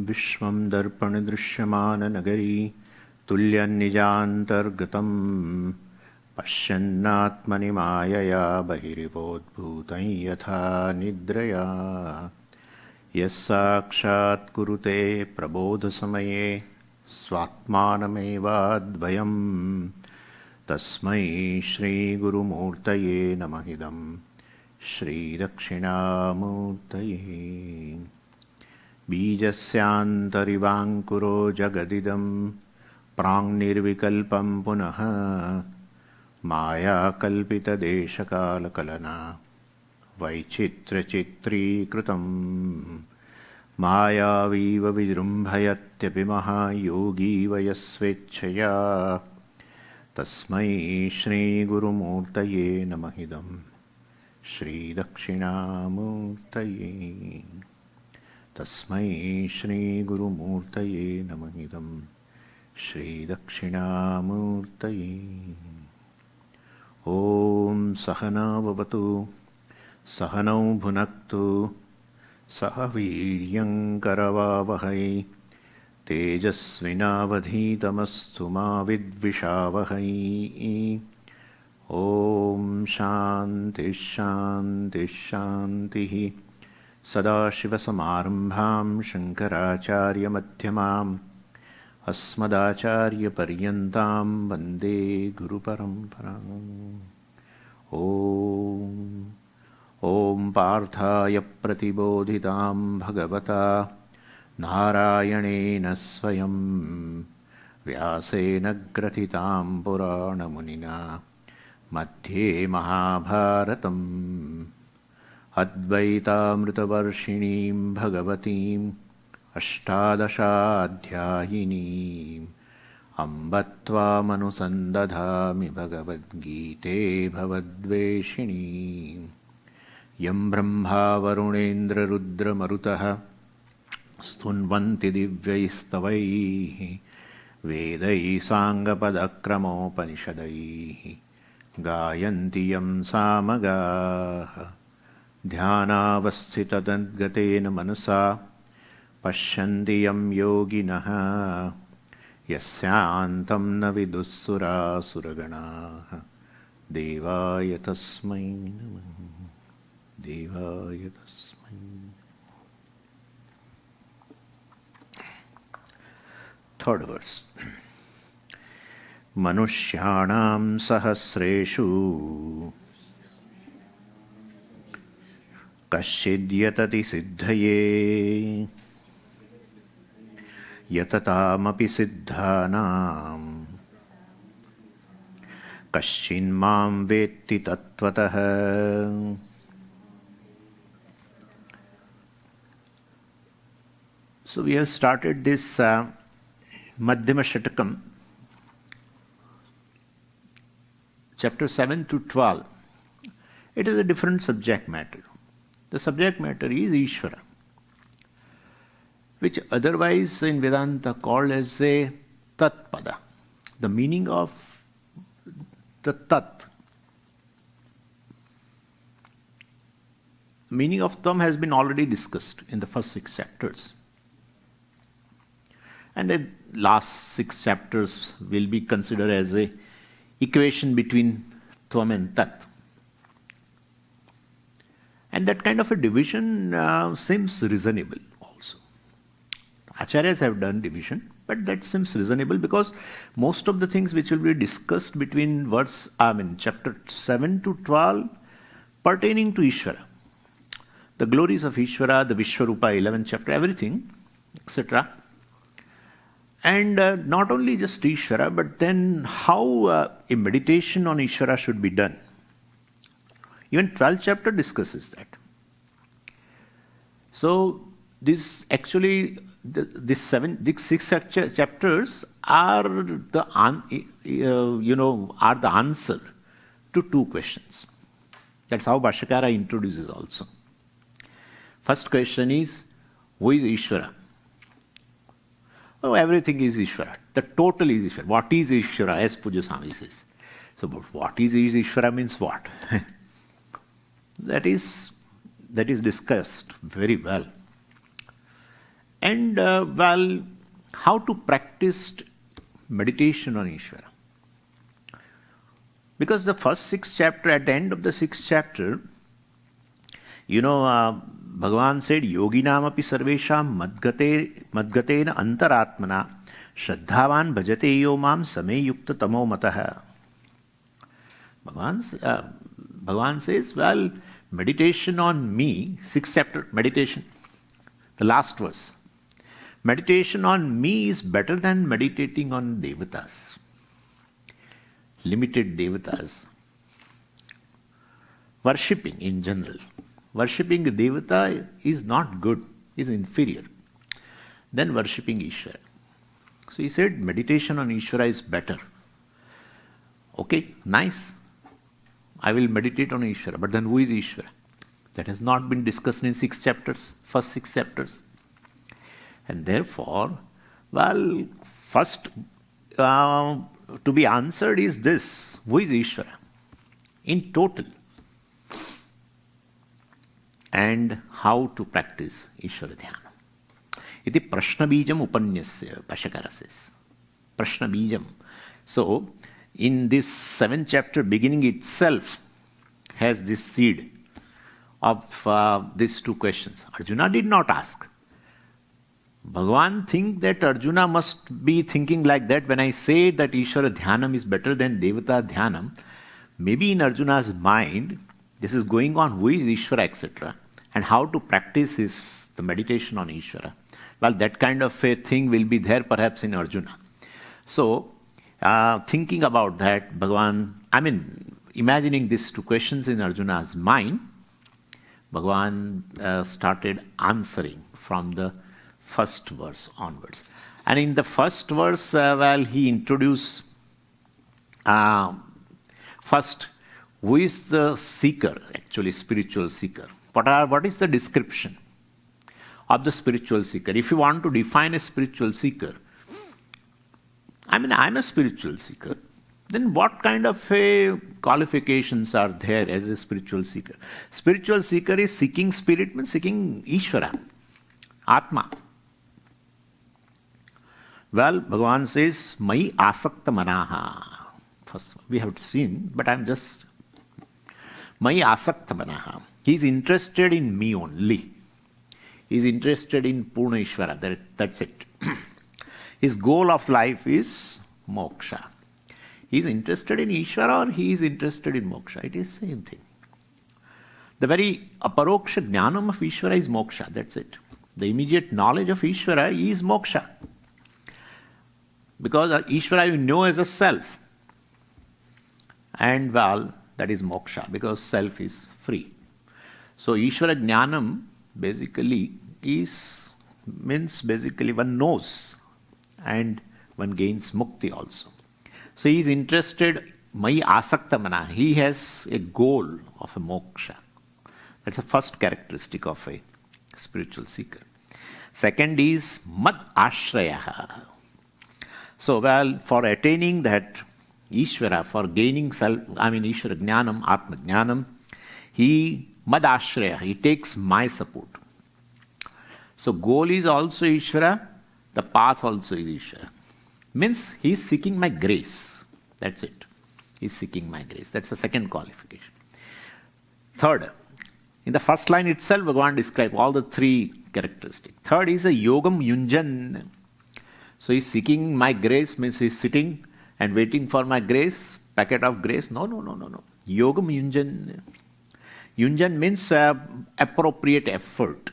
विश्वं दर्पणदृश्यमाननगरी तुल्यन्निजान्तर्गतं पश्यन्नात्मनि मायया बहिरिवोद्भूतं यथा निद्रया यस्साक्षात् कुरुते प्रबोधसमये स्वात्मानमेवाद्वयं तस्मै श्रीगुरुमूर्तये नमः इदं श्रीदक्षिणामूर्तये। बीजस्यान्तरिवाङ्कुरो जगदिदं प्राङ्निर्विकल्पं पुनः मायाकल्पितदेशकालकलना वैचित्र्यचित्रीकृतं मायावीव विजृम्भयत्यपि महायोगी वयस्वेच्छया तस्मै श्रीगुरुमूर्तये नमः इदं श्रीदक्षिणामूर्तये। तस्मै श्रीगुरुमूर्तये नमः इदं श्रीदक्षिणामूर्तये। ॐ सहना भवतु सहनौ भुनक्तु सह वीर्यं करवावहै तेजस्विनावधीतमस्तु मा विद्विषावहै। ॐ शान्तिः शान्तिः शान्तिः। सदाशिवसमारम्भां शङ्कराचार्यमध्यमाम् अस्मदाचार्यपर्यन्तां वन्दे गुरुपरम्पराम्। ॐ पार्थाय प्रतिबोधितां भगवता नारायणेन स्वयं व्यासेन ग्रथितां पुराणमुनिना मध्ये महाभारतम् अद्वैतामृतवर्षिणीं भगवतीम् अष्टादशाध्यायिनीम् अम्ब त्वामनुसन्दधामि भगवद्गीते भवद्वेषिणीम्। यं ब्रह्मा वरुणेन्द्ररुद्रमरुतः स्तुन्वन्ति दिव्यैस्तवैः वेदैः साङ्गपदक्रमोपनिषदैः गायन्ति यं सामगाः ध्यानावस्थिततद्गतेन मनसा पश्यन्ति यं योगिनः यस्यान्तं न विदुःसुरासुरगणाः। देवाय तस्मै नमः देवाय तस्मै। Third verse. मनुष्याणां सहस्रेषु कश्चिद्यतति सिद्धये यततामपि सिद्धानां कश्चिन्मां वेत्ति तत्त्वतः। So we have started this Madhyama Shatakam, chapter 7 to 12. It is a different subject matter. The subject matter is Ishvara, which otherwise in Vedanta called as a Tat-pada. The meaning of the Tat. The meaning of Tam has been already discussed in the first 6 chapters. And the last 6 chapters will be considered as a equation between Tvam and Tat. And that kind of a division seems reasonable also. Acharyas have done division, but that seems reasonable because most of the things which will be discussed between chapter 7 to 12 pertaining to Ishvara. The glories of Ishvara, the Vishwarupa 11th chapter, everything, etc. And not only just Ishvara, but then how a meditation on Ishvara should be done. Even 12th chapter discusses that. So this actually, these 6 chapters are the answer to 2 questions. That's how Bhashyakara introduces also. First question is, who is Ishvara? Oh, everything is Ishvara. The total is Ishvara. What is Ishvara, as Puja Swami says? So, but what is Ishvara means what? That is discussed very well. And how to practice meditation on Ishvara. Because the first 6 chapter, at the end of the 6th chapter, Bhagavan said, Yoginam api sarvesham madgatena antaratmana shraddhavan bhajate yo mam same yukta tamo matah. Bhagavan says, meditation on me, 6th chapter, meditation, the last verse. Meditation on me is better than meditating on devatas, limited devatas. Worshipping in general. Worshipping a devata is not good, is inferior than worshipping Ishvara. So he said meditation on Ishvara is better. Okay, nice. I will meditate on Ishvara. But then who is Ishvara? That has not been discussed in 6 chapters, first 6 chapters. And therefore, first to be answered is this. Who is Ishvara? In total. And how to practice Ishvara Dhyana. Iti Prashnabijam Upanyasya, Pashakara says. Prashnabijam. So, in this 7th chapter, beginning itself has this seed of these 2 questions. Arjuna did not ask. Bhagavan think that Arjuna must be thinking like that. When I say that Ishvara Dhyanam is better than Devata Dhyanam, maybe in Arjuna's mind, this is going on, who is Ishvara, etc. And how to practice is the meditation on Ishvara. That kind of a thing will be there perhaps in Arjuna. So, thinking about that, Bhagavan, imagining these 2 questions in Arjuna's mind, Bhagavan started answering from the first verse onwards. And in the first verse, he introduced first, who is the seeker, actually spiritual seeker? What is the description of the spiritual seeker? If you want to define a spiritual seeker, I'm a spiritual seeker. Then what kind of qualifications are there as a spiritual seeker? Spiritual seeker is seeking spirit, means seeking Ishvara, Atma. Bhagavan says, Mai asakta manaha. First, we have seen, but I'm just Mai asakta manaha. He is interested in me only. He is interested in Purna Ishvara. That's it. His goal of life is moksha. He is interested in Ishvara or he is interested in moksha. It is the same thing. The very aparoksha jnanam of Ishvara is moksha. That's it. The immediate knowledge of Ishvara is moksha. Because Ishvara you know as a self. And that is moksha, because self is free. So Ishvara Jnanam basically means one knows and one gains mukti also. So he is interested, Mai asakta mana, he has a goal of a moksha. That's the first characteristic of a spiritual seeker. Second is mad ashraya. So for attaining that Ishvara, for gaining Ishvara Jnanam, Atma Jnanam, he madashraya, he takes my support. So goal is also Ishvara, the path also is Ishvara. Means he is seeking my grace. That's it. He is seeking my grace. That's the second qualification. Third, in the first line itself, Bhagavan describes all the 3 characteristics. Third is a yogam yunjan. So he is seeking my grace, means he is sitting and waiting for my grace, packet of grace. No. Yogam yunjan. Yunjan means appropriate effort.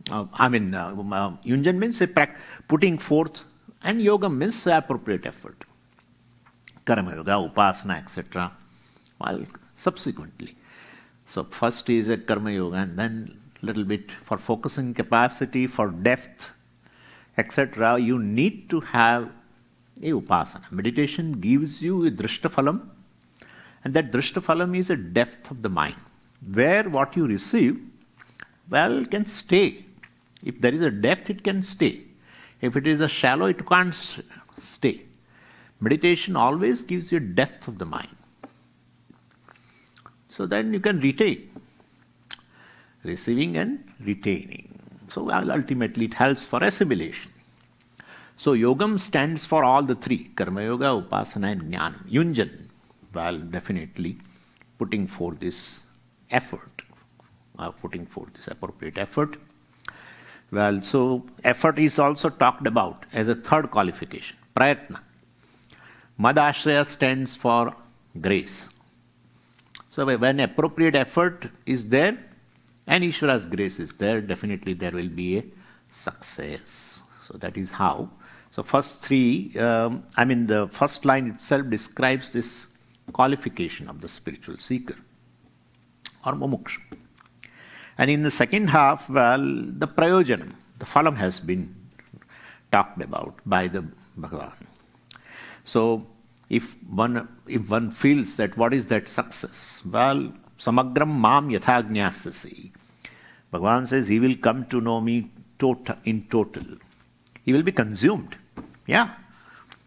Yunjan means putting forth, and yogam means appropriate effort. Karma yoga, upasana, etc. Subsequently. So first is a karma yoga, and then little bit for focusing capacity, for depth, etc. You need to have a upasana. Meditation gives you a drishtaphalam, and that drishtaphalam is a depth of the mind, where what you receive, can stay. If there is a depth, it can stay. If it is a shallow, it can't stay. Meditation always gives you a depth of the mind. So then you can retain. Receiving and retaining. So ultimately it helps for assimilation. So yogam stands for all the three, karma yoga, upasana and jnanam. Yunjan, well, definitely putting forth this effort, putting forth this appropriate effort. Well, so effort is also talked about as a third qualification, prayatna. Madashraya stands for grace. So when appropriate effort is there and Ishvara's grace is there, definitely there will be a success. So that is how. So first three, the first line itself describes this qualification of the spiritual seeker or mumuksha. And in the second half, well, the prayojanam, the phalam has been talked about by the Bhagavan. So if one feels that what is that success? Well, samagram mam yatha jnasasi. Bhagavan says he will come to know me in total. He will be consumed. Yeah.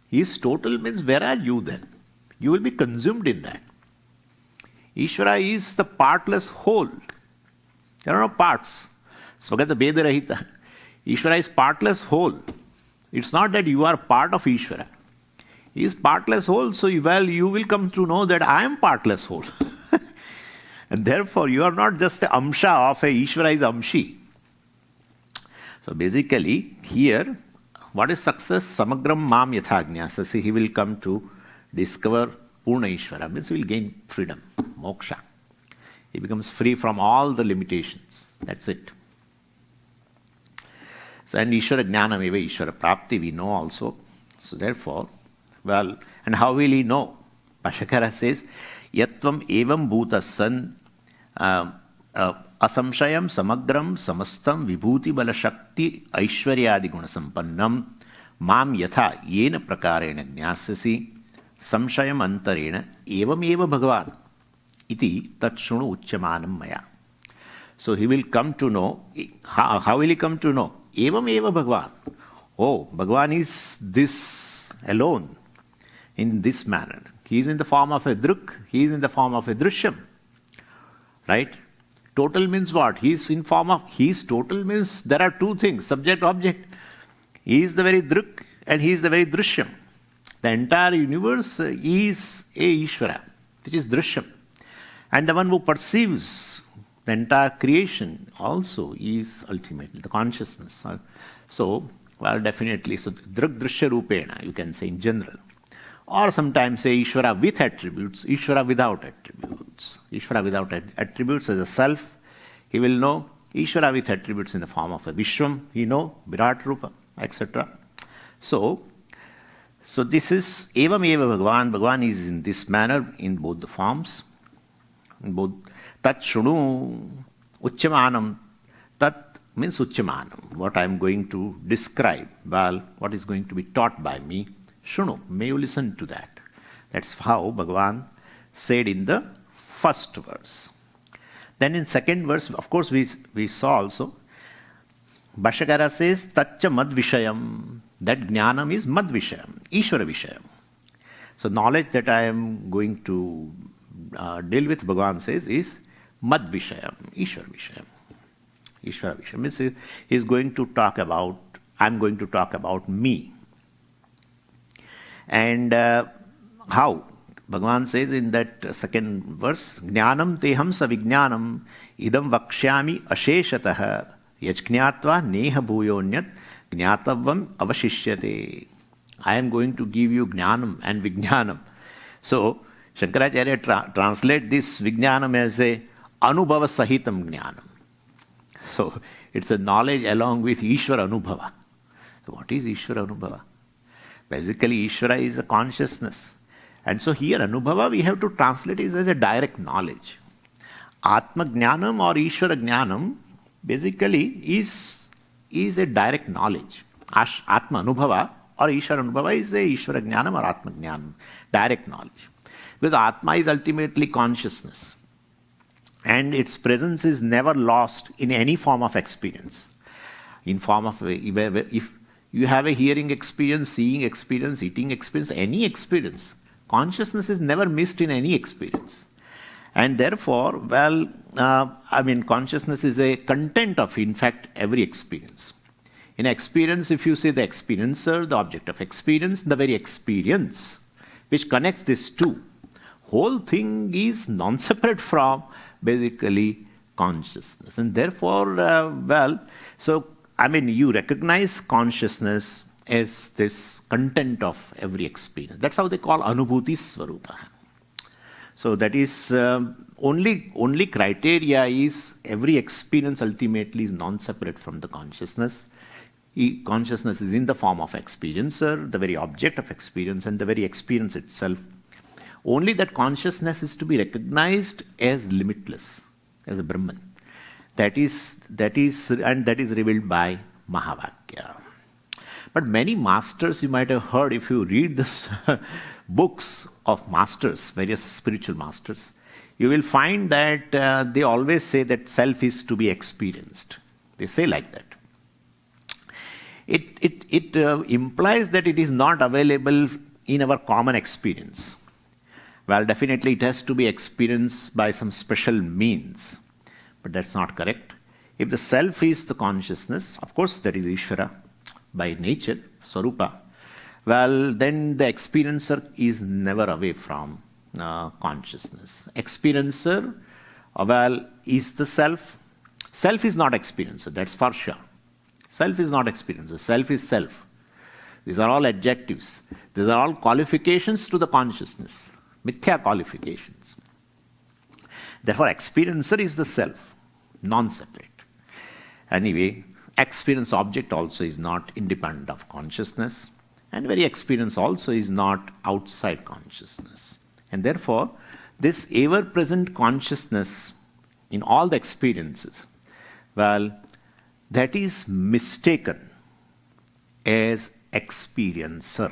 He is total means where are you then? You will be consumed in that. Ishvara is the partless whole. There are no parts. Svagata Bedarahita. Ishvara is partless whole. It's not that you are part of Ishvara. He is partless whole, so you will come to know that I am partless whole. And therefore, you are not just the amsha of a Ishvara is amshi. So basically, here, what is success? Samagram mam yathajnasasi. He will come to discover Purna Ishvara. Means he will gain freedom, moksha. He becomes free from all the limitations. That's it. So, and Ishvara Jnanam eva Ishvara Prapti, we know also. So therefore, well, and how will he know? Bhashyakara says, Yatvam evam bhuta san asamshayam samagram samastam vibhuti bala shakti aishwaryadi guna sampannam mam yatha yena prakarena jnasasi samshayam antarena evam eva bhagavan iti tatshunu uchyamanam maya. So he will come to know. How will he come to know? Evam eva bhagavan. Oh, Bhagavan is this alone, in this manner. He is in the form of a druk, he is in the form of a drishyam. Right? Total means what? He is in form of, he is total means there are two things, subject, object. He is the very druk and he is the very drishyam. The entire universe is a Ishvara, which is drishyam. And the one who perceives the entire creation also is ultimately the consciousness. So, well, definitely, so druk drishya rupena, you can say in general. Or sometimes say Ishvara with attributes, Ishvara without attributes. Ishvara without attributes as a self, he will know. Ishvara with attributes in the form of a Vishwam, he know, Virat Rupa, etc. So this is Evam Eva Bhagavan. Bhagavan is in this manner in both the forms. In both Tat Shunu Uchyamanam. Tat means Uchyamanam. What I am going to describe, well, what is going to be taught by me. Shunu, may you listen to that. That's how Bhagavan said in the first verse. Then in second verse, of course, we saw also, Bhashyakara says, Tatcha mad vishayam. That jnanam is mad vishayam, Ishvara vishayam. So knowledge that I am going to deal with, Bhagavan says, is mad vishayam, Ishvara vishayam. Ishvara vishayam means he is going to talk about, I am going to talk about me. And how? Bhagavan says in that second verse, Jnanam teham savijnanam idam vakshyami asheshatah yajñatva neha bhuyonyat jnatavam avashishyate. I am going to give you jnanam and vijnanam. So, Shankaracharya translate this vijnanam as a anubhava sahitam jnanam. So, it's a knowledge along with Ishvara anubhava. So, what is Ishvara anubhava? Basically, Ishvara is a consciousness. And so here, Anubhava, we have to translate it as a direct knowledge. Atma Jnanam or Ishvara Jnanam basically is a direct knowledge. Atma Anubhava or Ishvara Anubhava is a Ishvara Jnanam or Atma Jnanam, direct knowledge. Because Atma is ultimately consciousness. And its presence is never lost in any form of experience. In form of, if you have a hearing experience, seeing experience, eating experience, any experience, consciousness is never missed in any experience. And therefore, consciousness is a content of, in fact, every experience. In experience, if you say the experiencer, the object of experience, the very experience which connects these two, whole thing is non-separate from basically consciousness. And therefore, you recognize consciousness as this content of every experience. That's how they call Anubhuti Swarupa. So that is only criteria is every experience ultimately is non-separate from the consciousness. Consciousness is in the form of experiencer, the very object of experience, and the very experience itself. Only that consciousness is to be recognized as limitless, as a Brahman. That is revealed by Mahavakya. But many masters, you might have heard if you read this books of masters, various spiritual masters, you will find that they always say that self is to be experienced. They say like that. It implies that it is not available in our common experience. Well, definitely it has to be experienced by some special means. But that's not correct. If the self is the consciousness, of course that is Ishvara by nature, Swarupa, well, then the experiencer is never away from consciousness. Experiencer, is the self. Self is not experiencer, that's for sure. Self is not experiencer, self is self. These are all adjectives. These are all qualifications to the consciousness. Mithya qualifications. Therefore, experiencer is the self, non-separate. Anyway, experience object also is not independent of consciousness, and very experience also is not outside consciousness. And therefore, this ever-present consciousness in all the experiences, that is mistaken as experiencer.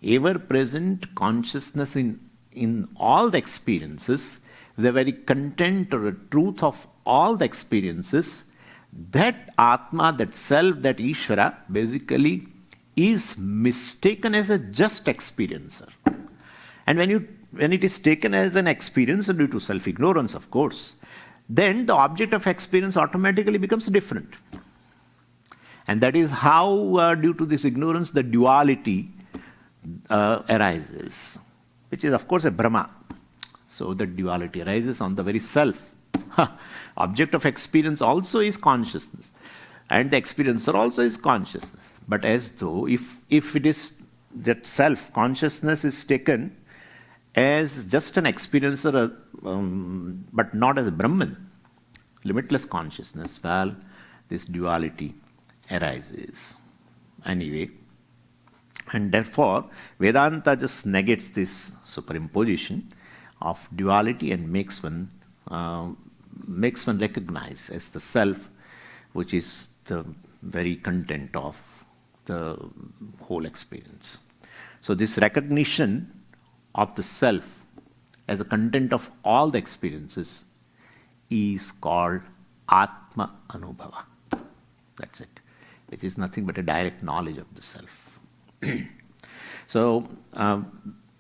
Ever-present consciousness in all the experiences, the very content or the truth of all the experiences, that Atma, that self, that Ishvara, basically is mistaken as a just experiencer. And when it is taken as an experiencer due to self-ignorance, of course, then the object of experience automatically becomes different. And that is how, due to this ignorance, the duality arises, which is, of course, a Brahma. So the duality arises on the very self. Object of experience also is consciousness, and the experiencer also is consciousness. But as though if it is that self, consciousness is taken as just an experiencer, but not as a Brahman, limitless consciousness, this duality arises. Anyway, and therefore, Vedanta just negates this superimposition of duality and makes one recognize as the self, which is the very content of the whole experience. So this recognition of the self as a content of all the experiences is called Atma Anubhava. That's it. Which is nothing but a direct knowledge of the self. So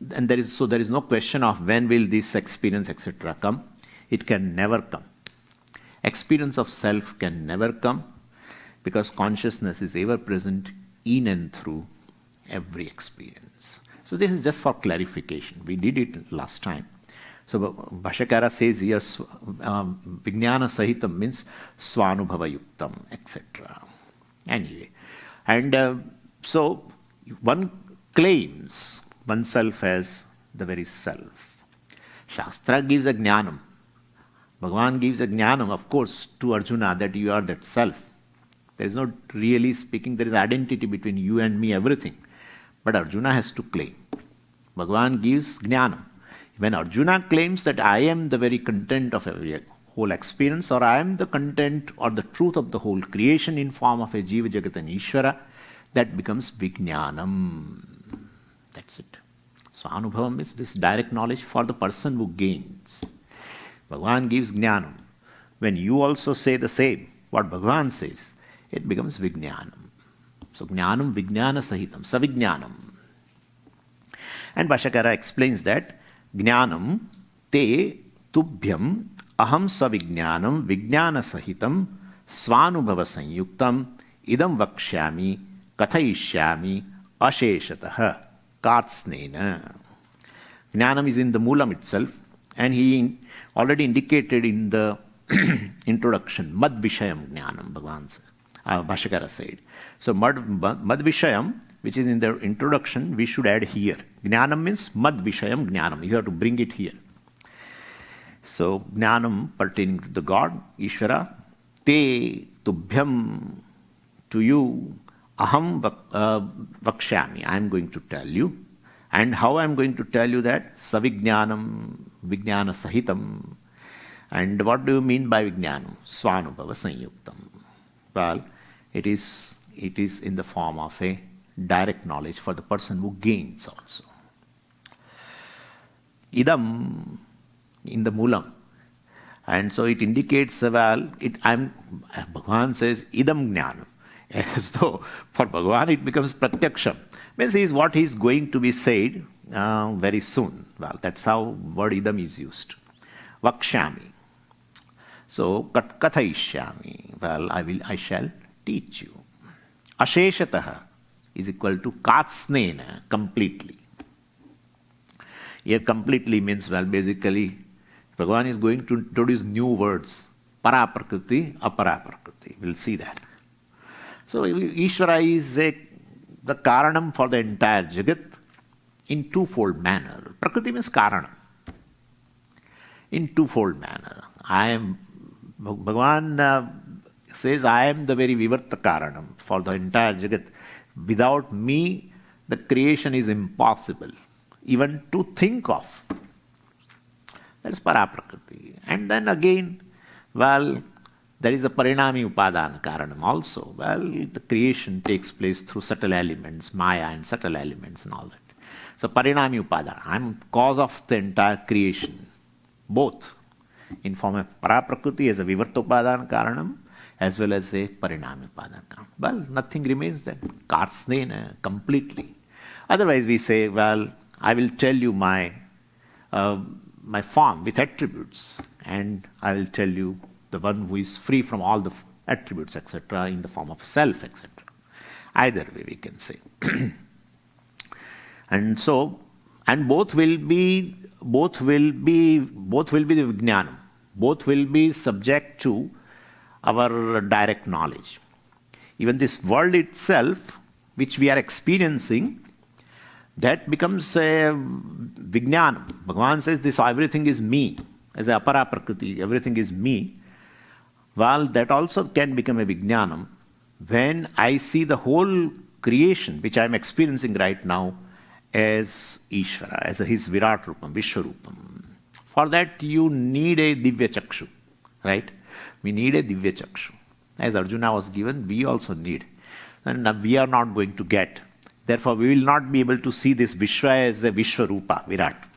there is no question of when will this experience, etc., come. It can never come. Experience of self can never come because consciousness is ever present in and through every experience. So this is just for clarification. We did it last time. So Bhashyakara says here, Vijnana Sahitam means Swanubhava Yuktam, etc. Anyway, and so one claims oneself as the very self. Shastra gives a jnanam. Bhagavan gives a jnanam, of course, to Arjuna that you are that self. There is not really speaking, there is identity between you and me, everything. But Arjuna has to claim. Bhagavan gives jnanam. When Arjuna claims that I am the very content of every whole experience, or I am the content or the truth of the whole creation in form of a Jiva Jagat and Ishvara, that becomes Vijnanam. That's it. So Anubhavam is this direct knowledge for the person who gains. Bhagavan gives Jnanam. When you also say the same, what Bhagavan says, it becomes Vijnanam. So Jnanam Vijnana Sahitam, Savijnanam. And Bhashyakara explains that Jnanam te tubhyam aham savijnanam vijnana sahitam svanubhava sanyuktam idam vakshyami kathayishyami asheshatah kartsnena. Jnanam is in the moolam itself, and he already indicated in the introduction, mad vishayam jnanam, Bhagavan Bhashyakara said. So mad vishayam, which is in the introduction, we should add here. Jnanam means mad vishayam jnanam. You have to bring it here. So jnanam pertaining to the God, Ishvara, te tubhyam, to you, aham vakshyami, I am going to tell you. And how I am going to tell you that? Savijnanam, vijnana sahitam. And what do you mean by vijnanam? Svanubhava sanyuktam. Well, it is in the form of a direct knowledge for the person who gains also. Idam, in the moolam. And so it indicates, Bhagavan says, idam jnanam. As though for Bhagavan it becomes pratyaksham. Means is what is going to be said very soon. Well, that's how word idam is used. Vakshyami. So kathayishyami. Well, I shall teach you. Asheshatah is equal to katsnena, completely. Here completely means, well, basically Bhagavan is going to introduce new words. Paraprakriti, aparaprakriti. We'll see that. So Ishvara is the karanam for the entire jagat in twofold manner. Prakriti means karanam. In twofold manner. Bhagavan says, I am the very vivarta karanam for the entire jagat. Without me, the creation is impossible, even to think of. That is paraprakriti. And then again, well, there is a parinami upadana karanam also. Well, the creation takes place through subtle elements, maya and subtle elements and all that. So parinami upadana, I am cause of the entire creation, both in form of paraprakriti as a vivarta upadana karanam, as well as a parinami upadana karanam. Well, nothing remains then. Kartsnena, completely. Otherwise we say, well, I will tell you my form with attributes, and I will tell you the one who is free from all the attributes, etc., in the form of self, etc. Either way we can say. And both will be the vijnanam. Both will be subject to our direct knowledge. Even this world itself, which we are experiencing, that becomes a vijnanam. Bhagavan says this, everything is me. As a apara prakriti, everything is me. Well, that also can become a vijnanam when I see the whole creation, which I am experiencing right now, as Ishvara, as his Virat Rupam, Vishwarupam. For that you need a Divya Chakshu, right? We need a Divya Chakshu. As Arjuna was given, we also need. And we are not going to get. Therefore, we will not be able to see this Vishwa as a Vishwarupa, Virat.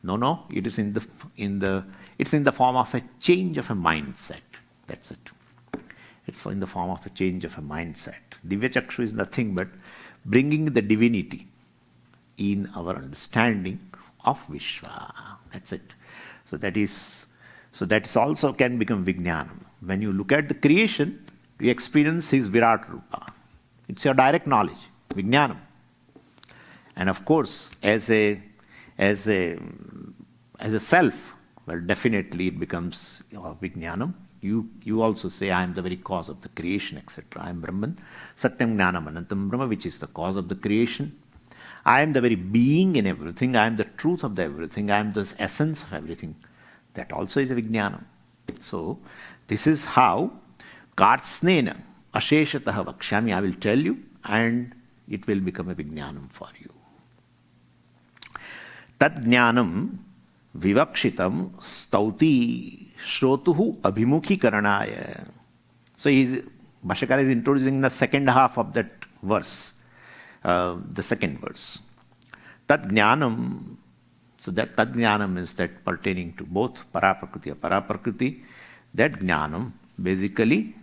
No, it is in the form of a change of a mindset. That's it. It's in the form of a change of a mindset. Divya Chakshu is nothing but bringing the divinity in our understanding of Vishwa. That's it. So that is also can become Vijnanam. When you look at the creation, you experience his Virat Rupa. It's your direct knowledge, Vijnanam. And of course, as a self, well, definitely it becomes Vijnanam. You also say, I am the very cause of the creation, etc. I am Brahman, Satyam Jnanam Anantam Brahma, which is the cause of the creation. I am the very being in everything. I am the truth of the everything. I am the essence of everything. That also is a Vijnanam. So, this is how Kartsnena Asheshatah Vakshyami, I will tell you, and it will become a Vijnanam for you. Tad Jnanam Vivakshitam Stauti Shrotuhu Abhimukhi Karanaya. So Bhashyakara is introducing the second half of that verse, the second verse. Tad Jnanam, so that Tad Jnanam is that pertaining to both Paraprakriti and Paraprakriti. That Jnanam basically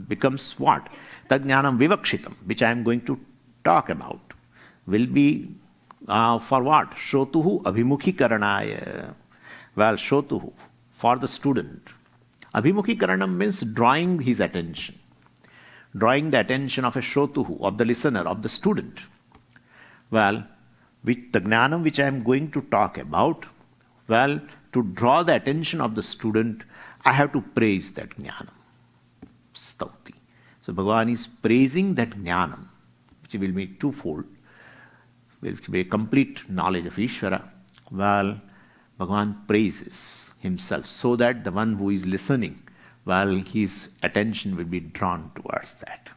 becomes what? Tad Jnanam Vivakshitam, which I am going to talk about, will be For what? Shrotuhu abhimukhi. Well, Shrotuhu, for the student. Abhimukhi means drawing his attention. Drawing the attention of a Shrotuhu, of the listener, of the student. Well, with the Jnanam which I am going to talk about, well, to draw the attention of the student, I have to praise that Jnanam. Stauti. So Bhagavan is praising that Jnanam, which will be twofold, which will be a complete knowledge of Ishvara. Well, Bhagavan praises himself so that the one who is listening, well, his attention will be drawn towards that,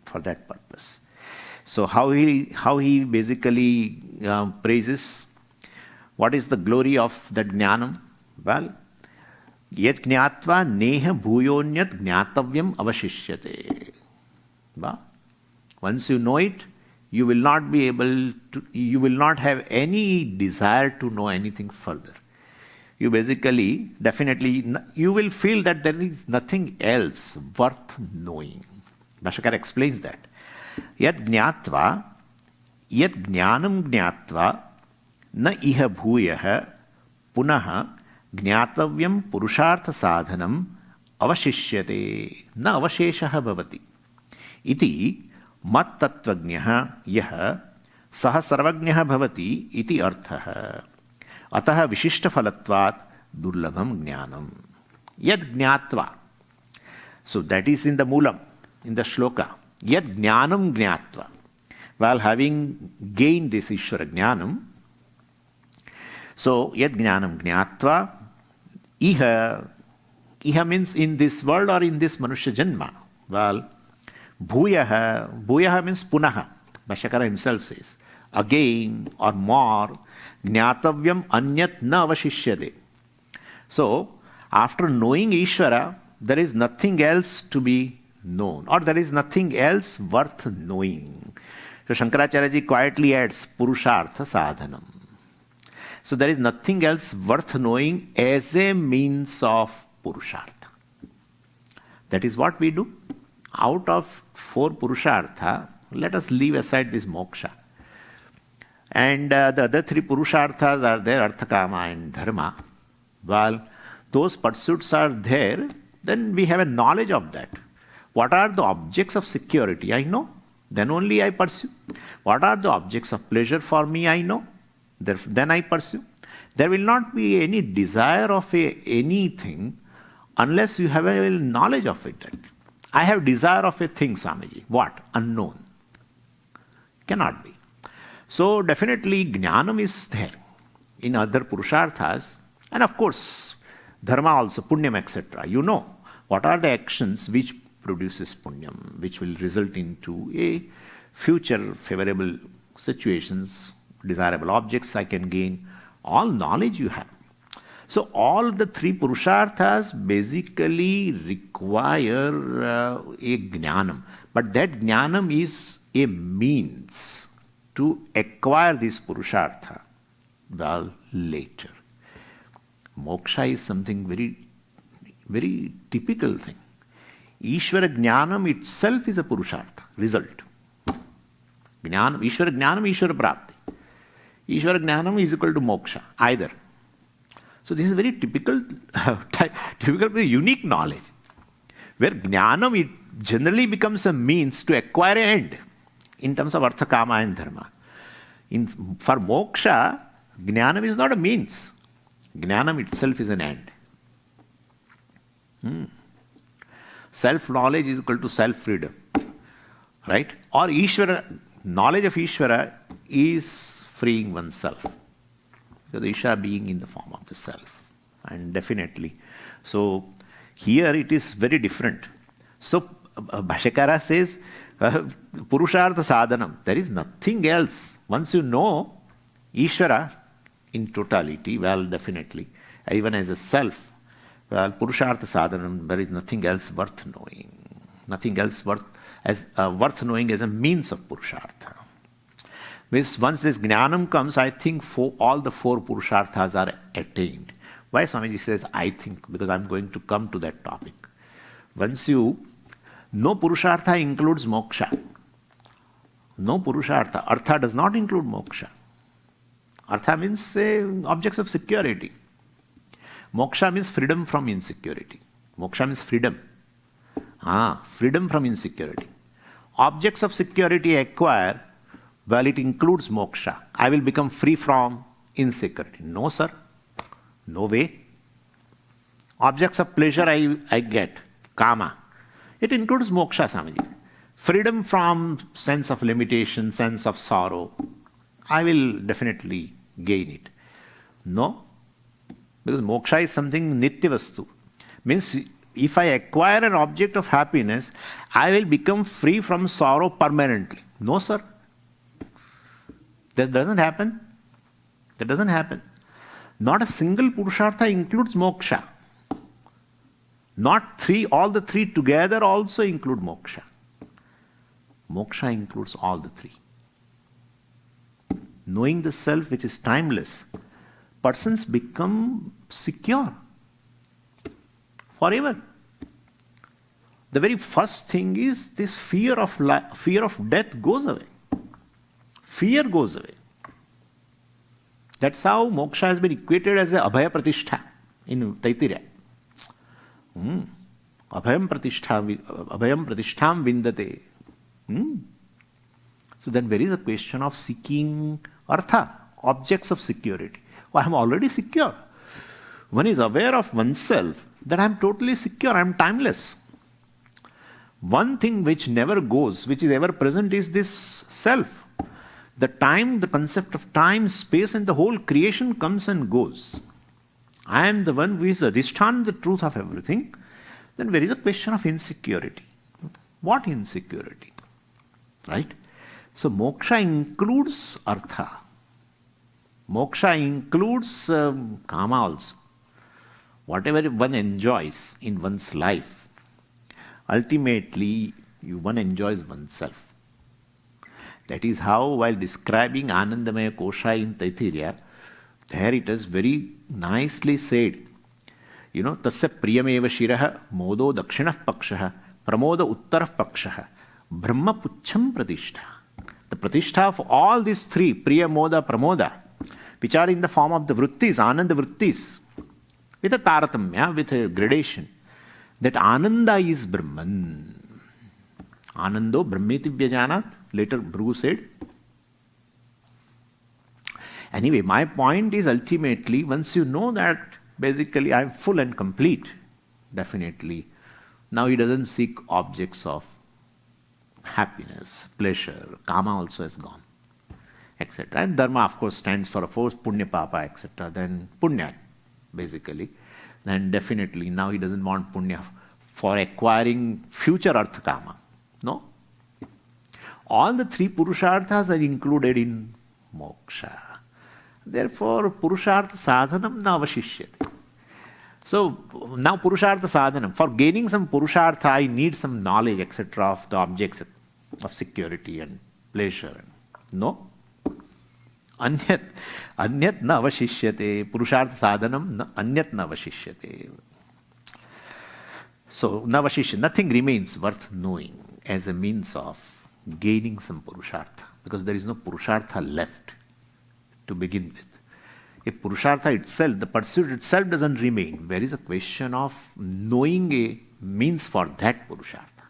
for that purpose. So how he basically praises, what is the glory of that Jnanam? Well, yat jnatva neha bhuyonyat jnatavyam avashishyate. Once you know it, you will not be able to, you will not have any desire to know anything further. You basically, definitely, you will feel that there is nothing else worth knowing. Bhashyakara explains that. Yat jnatva, yat jnanam jnatva, na iha bhuyah punaha jnatavyam purushartha sadhanam avashishyate, na avasheshaha bhavati. Iti mat tattvajnyaha yaha saha sarvajnyaha bhavati iti arthaha. Ataha vishishta phalatvat durlabham jnanam. Yad jnatva. So that is in the moolam, in the shloka. Yad jnanam jnatva. While having gained this Ishvara jnanam, so yad jnanam jnatva, iha means in this world or in this manushya janma. Well, bhuyaha means punaha. Bhashyakara himself says, again or more, jnatavyam anyat na avashishyate. So, after knowing Ishvara, there is nothing else to be known, or there is nothing else worth knowing. So, Shankaracharya ji quietly adds Purushartha Sadhanam. So, there is nothing else worth knowing as a means of Purushartha. That is what we do. Out of 4 Purushartha, let us leave aside this moksha. And the other 3 Purusharthas are there, Artha, Kama and Dharma. Well, those pursuits are there, then we have a knowledge of that. What are the objects of security? I know. Then only I pursue. What are the objects of pleasure for me? I know. Then I pursue. There will not be any desire of anything unless you have a knowledge of it. I have desire of a thing, Swamiji. What? Unknown. Cannot be. So definitely Jnanam is there in other Purusharthas, and of course Dharma also, Punyam, etc. You know what are the actions which produces Punyam, which will result into a future favorable situations, desirable objects I can gain. All knowledge you have. So all the 3 Purusharthas basically require a Jnanam, but that Jnanam is a means to acquire this Purushartha, well, later. Moksha is something very, very typical thing. Ishvara Jnanam itself is a Purushartha, result. Jnanam, Ishvara Jnanam, Ishvara Prapti. Ishvara Jnanam is equal to moksha, either. So this is very typical, unique knowledge, where Jnanam, it generally becomes a means to acquire an end, in terms of Artha, Kama and Dharma. For moksha, Jnanam is not a means. Jnanam itself is an end. Self-knowledge is equal to self-freedom. Right? Or Ishvara, knowledge of Ishvara is freeing oneself. Because Ishvara being in the form of the self. And definitely. So, here it is very different. So, Bhashyakara says, Purushartha Sadhanam, there is nothing else. Once you know Ishvara in totality, well, definitely, even as a self, well, Purushartha Sadhanam, there is nothing else worth knowing. Nothing else worth knowing as a means of Purushartha. Once this Jnanam comes, I think all the 4 Purusharthas are attained. Why Swamiji says, I think? Because I'm going to come to that topic. Once you no Purushartha includes moksha. No Purushartha. Artha does not include moksha. Artha means objects of security. Moksha means freedom from insecurity. Moksha means freedom. Freedom from insecurity. Objects of security acquire, well, it includes moksha. I will become free from insecurity. No, sir. No way. Objects of pleasure I get, kama. It includes moksha, Swamiji. Freedom from sense of limitation, sense of sorrow. I will definitely gain it. No. Because moksha is something nitya vastu. Means if I acquire an object of happiness, I will become free from sorrow permanently. No, sir. That doesn't happen. That doesn't happen. Not a single purushartha includes moksha. Not three, all the three together also include moksha. Moksha includes all the three. Knowing the self which is timeless, persons become secure forever. The very first thing is this fear of death goes away. Fear goes away. That's how moksha has been equated as a abhaya pratishtha in Taittiriya. Abhayam pratishtham vindate. So then there is a question of seeking artha, objects of security. I am already secure. One is aware of oneself that I am totally secure, I am timeless. One thing which never goes, which is ever present, is this self. The time, the concept of time, space, and the whole creation comes and goes. I am the one who is adhishthana, the truth of everything. Then there is a question of insecurity. What insecurity? Right? So moksha includes artha. Moksha includes kama also. Whatever one enjoys in one's life, ultimately one enjoys oneself. That is how, while describing Anandamaya Kosha in Taittiriya, there it is very nicely said. Tasya priyameva shiraha modo dakshinah pakshah pramoda uttarah pakshah brahma puchcham pratishtha. The pratishtha of all these three, priya, moda, pramoda, which are in the form of the vrittis, ananda vrittis, with a taratamya, with a gradation, that ananda is Brahman. Anando brahmeti vyajanat, later Bhrigu said. Anyway, my point is ultimately, once you know that basically I am full and complete, definitely, now he doesn't seek objects of happiness, pleasure, kama also has gone, etc. And dharma, of course, stands for a force, punya, papa, etc. Then punya, basically. Then definitely now he doesn't want punya for acquiring future artha kama. No. All the three purusharthas are included in moksha. Therefore, purushartha sadhanam na avashishyate. So, now purushartha sadhanam. For gaining some purushartha, I need some knowledge, etc. of the objects of security and pleasure. No. Anyat na avashishyate. Purushartha sadhanam anyat na avashishyate. So, na avashishyate. Nothing remains worth knowing as a means of gaining some purushartha. Because there is no purushartha left to begin with. If purushartha itself, the pursuit itself doesn't remain, there is a question of knowing a means for that purushartha.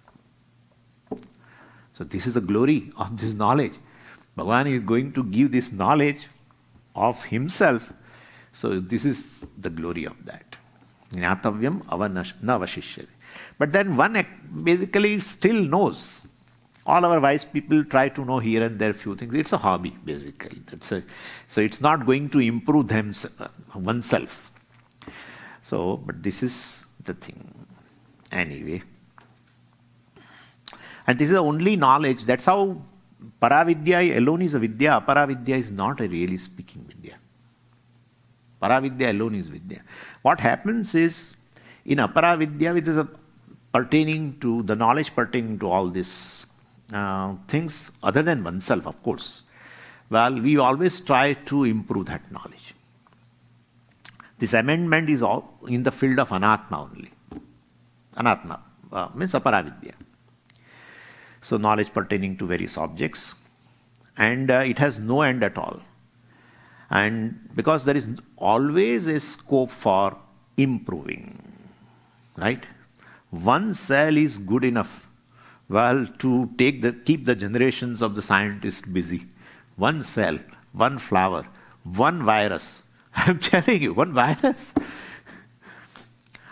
So this is the glory of this knowledge. Bhagavan is going to give this knowledge of himself. So this is the glory of that. Jnatavyam navashishyate. But then one basically still knows. All our wise people try to know here and there few things. It's a hobby, basically. So it's not going to improve oneself. So, but this is the thing. Anyway. And this is the only knowledge. That's how Paravidya alone is a Vidya. Aparavidya is not a really speaking Vidya. Paravidya alone is Vidya. What happens is, in Aparavidya, which is pertaining to the knowledge pertaining to all this things other than oneself, of course. Well, we always try to improve that knowledge. This amendment is all in the field of anatma only. Anatma means aparavidya. So knowledge pertaining to various objects, and it has no end at all. And because there is always a scope for improving, right? One cell is good enough, well, to keep the generations of the scientists busy. One cell, one flower, one virus. I'm telling you, one virus.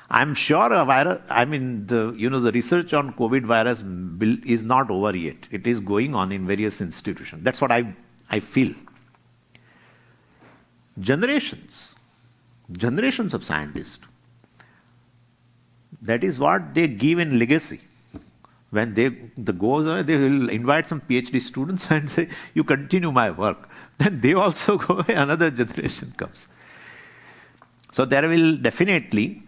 I'm sure a virus, the research on COVID virus is not over yet. It is going on in various institutions. That's what I feel. Generations of scientists. That is what they give in legacy. When the goes away, they will invite some PhD students and say, you continue my work. Then they also go away, another generation comes. So there will definitely,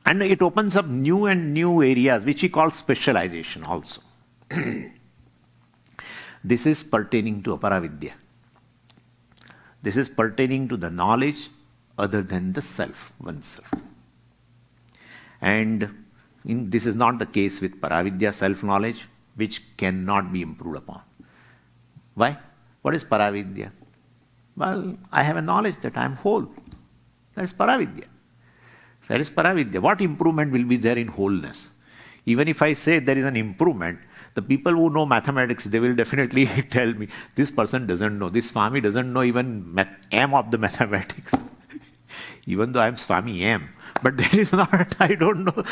and it opens up new and new areas, which we call specialization also. This is pertaining to Aparavidya. This is pertaining to the knowledge other than the self, oneself. And this is not the case with Paravidya, self-knowledge, which cannot be improved upon. Why? What is Paravidya? Well, I have a knowledge that I am whole. That is Paravidya. That is Paravidya. What improvement will be there in wholeness? Even if I say there is an improvement, the people who know mathematics, they will definitely tell me, this person doesn't know. This Swami doesn't know even M of the mathematics. Even though I am Swami M. But that is not, I don't know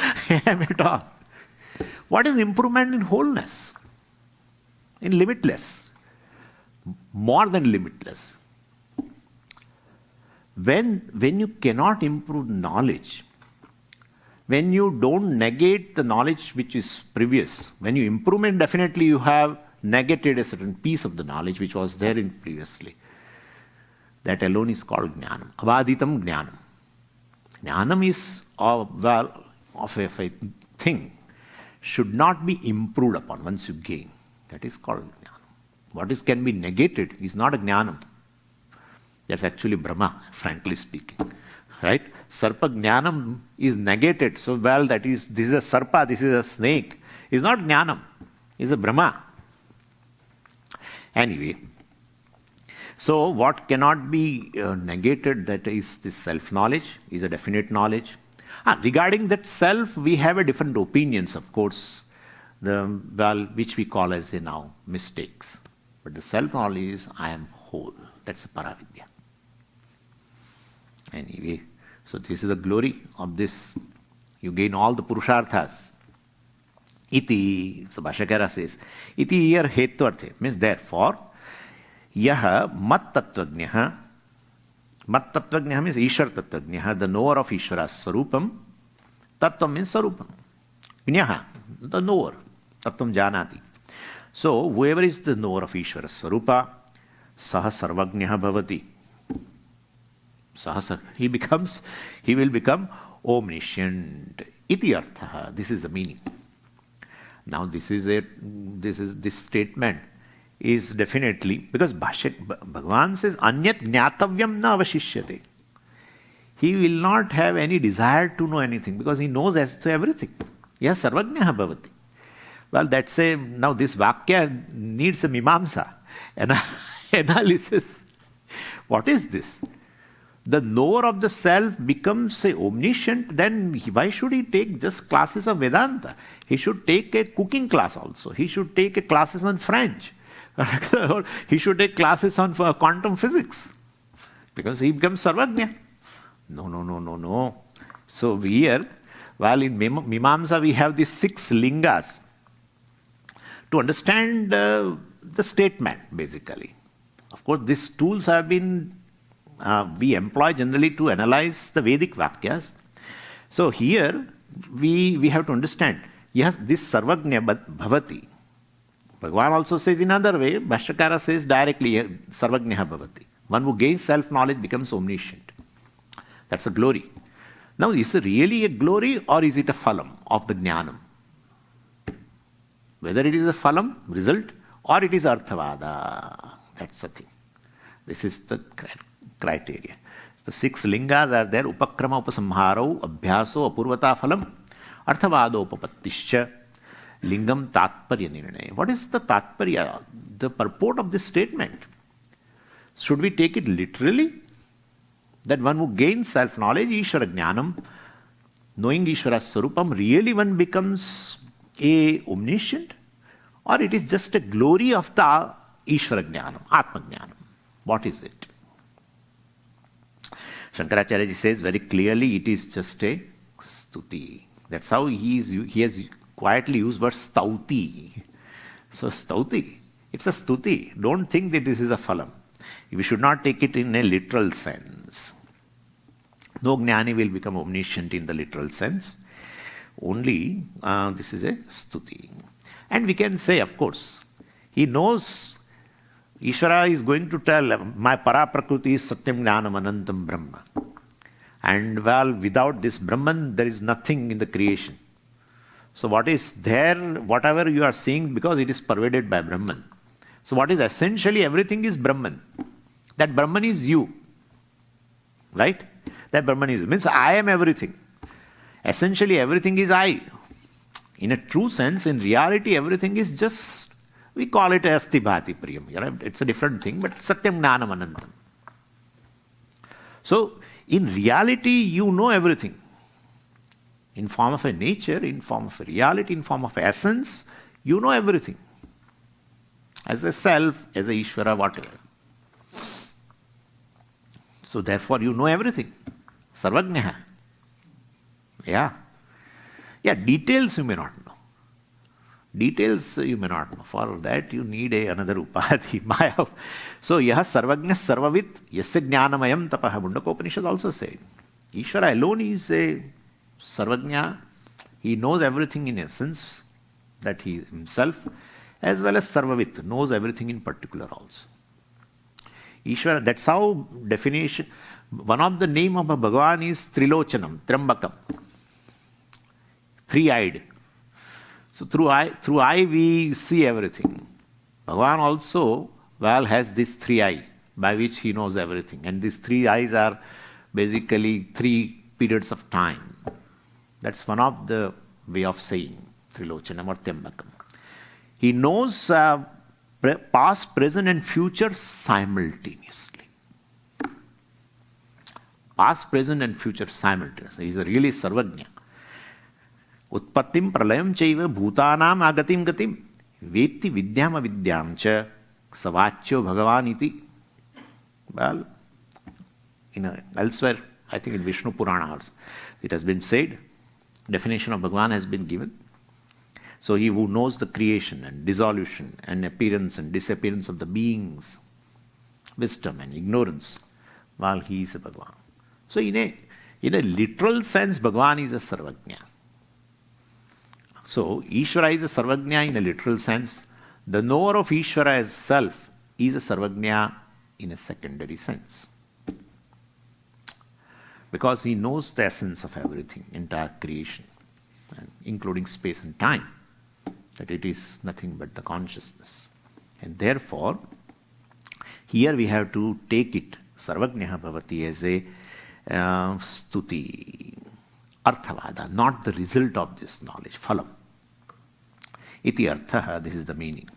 M at all. What is improvement in wholeness? In limitless. More than limitless. When you cannot improve knowledge, when you don't negate the knowledge which is previous, when you improvement, definitely you have negated a certain piece of the knowledge which was there in previously. That alone is called jnanam. Avaditam jnanam. Jnanam is of a thing should not be improved upon once you gain. That is called jnanam. What can be negated is not a jnanam. That's actually Brahma, frankly speaking. Right? Sarpa jnanam is negated. So, this is a sarpa, this is a snake. It's not jnanam. It's a Brahma. Anyway, so what cannot be negated, that is this self-knowledge, is a definite knowledge. Regarding that self, we have a different opinions, of course, which we call as now mistakes. But the self-knowledge is, I am whole. That's a Paravidya. Anyway, so this is the glory of this. You gain all the Purusharthas. Iti, so Bhashyakara says, iti here hetvarthe, means therefore, yaha mat tattvajnaha, mat tattvajnaha means Ishwar tattvajnaha, the knower of Ishvara's Swarupam, tattvam means Swarupam, Vinyaha, the knower, tattvam janati. So, whoever is the knower of Ishvara's Swarupa, saha sarvajnaha bhavati. He will become omniscient. Iti artha. This is the meaning. Now this statement is definitely, because Bhagavan says, Anyat jnatavyam na avashishyate. He will not have any desire to know anything because he knows as to everything. Yes, sarvajnaha bhavati. Well, now this vakya needs a mimamsa, an analysis. What is this? The knower of the self becomes omniscient, then why should he take just classes of Vedanta? He should take a cooking class also. He should take classes on French. Or he should take classes on quantum physics. Because he becomes Sarvajna. No. So here, while in Mimamsa we have these 6 lingas to understand the statement, basically. Of course, these tools have been we employ generally to analyze the Vedic Vakyas. So here we have to understand, yes, this Sarvajna Bhavati. Bhagavan also says in another way, Bhashyakara says directly, Sarvajna Bhavati. One who gains self-knowledge becomes omniscient. That's a glory. Now, is it really a glory or is it a phalam of the jnanam? Whether it is a phalam, result, or it is arthavada, that's the thing. This is the criteria. The 6 lingas are there. Upakrama upasamharo, abhyaso, apurvata phalam, arthavado upapattischa, lingam tatparya nirnaya. What is the tatparya? The purport of this statement. Should we take it literally? That one who gains self-knowledge, Ishvara Jnanam, knowing Ishvara Sarupam, really one becomes a omniscient? Or it is just a glory of the Ishvara Jnanam, Atma Jnanam? What is it? Shankaracharya ji says very clearly it is just a stuti. That's how he has quietly used word stauti. So stauti, it's a stuti. Don't think that this is a phalam. We should not take it in a literal sense. No jnani will become omniscient in the literal sense. Only this is a stuti. And we can say, of course, he knows Ishvara is going to tell, my para prakriti is satyam jnanam anantam brahma. And well, without this Brahman, there is nothing in the creation. So what is there, whatever you are seeing, because it is pervaded by Brahman. So what is essentially everything is Brahman. That Brahman is you. Right? That Brahman is you. Means I am everything. Essentially everything is I. In a true sense, in reality, everything is just, we call it asti bhati priyam. Right? It's a different thing, but satyam jnanam anantam. So, in reality, you know everything. In form of a nature, in form of a reality, in form of essence, you know everything. As a self, as a Ishvara, whatever. So therefore you know everything. Sarvajnaha. Yeah. Yeah, details you may not know. Details you may not know. For that you need another upadhi. Maya. So yaha sarvajna sarvavit yasya jnanamayam tapaha. Mundakopanishad also said. Ishvara alone is a sarvajna. He knows everything in essence, that he himself, as well as sarvavit, knows everything in particular also. Ishvara, that's how definition, one of the name of a Bhagavan is Trilochanam, Trambakam. Three-eyed. So through eye we see everything. Bhagavan also, well, has this three eye by which he knows everything. And these three eyes are basically 3 periods of time. That's one of the way of saying Trilochanam or Trambakam. He knows past, present and future simultaneously. Past, present and future simultaneously. He is a really sarvajna. Utpattim pralayam chaiva bhutanam agatim gatim vetti vidyam avidyam cha savachyo bhagavan iti. Well, elsewhere, I think in Vishnu Purana also, it has been said, definition of Bhagavan has been given. So he who knows the creation and dissolution and appearance and disappearance of the beings, wisdom and ignorance, while he is a Bhagavan. So in a literal sense, Bhagavan is a Sarvajna. So Ishvara is a Sarvajna in a literal sense. The knower of Ishvara as self is a Sarvajna in a secondary sense. Because he knows the essence of everything, entire creation, including space and time. That it is nothing but the consciousness. And therefore, here we have to take it, Sarvajnaha Bhavati, as a stuti, arthavada, not the result of this knowledge, phalam. Iti arthaha, this is the meaning.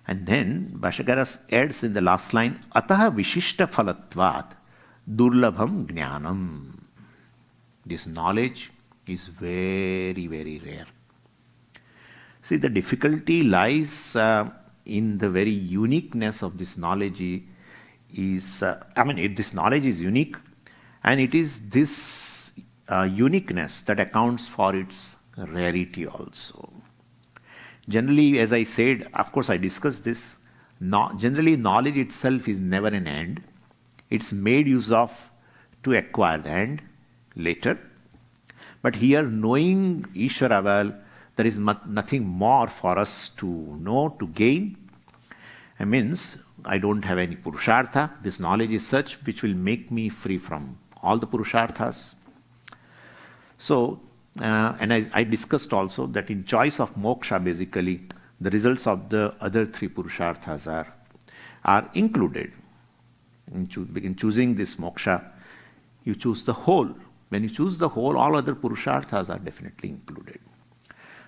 And then Bhashyakara adds in the last line, ataha vishishta phalatvat durlabham jnanam. This knowledge is very, very rare. See, the difficulty lies in the very uniqueness of this knowledge. This knowledge is unique, and it is this uniqueness that accounts for its rarity also. Generally, as I said, of course I discussed this, generally knowledge itself is never an end. It's made use of to acquire the end later. But here, knowing Ishvara well, there is nothing more for us to know, to gain. It means I don't have any purushartha. This knowledge is such which will make me free from all the purusharthas. So, and I discussed also that in choice of moksha, basically, the results of the other 3 purusharthas are included. In choosing this moksha, you choose the whole. When you choose the whole, all other purusharthas are definitely included.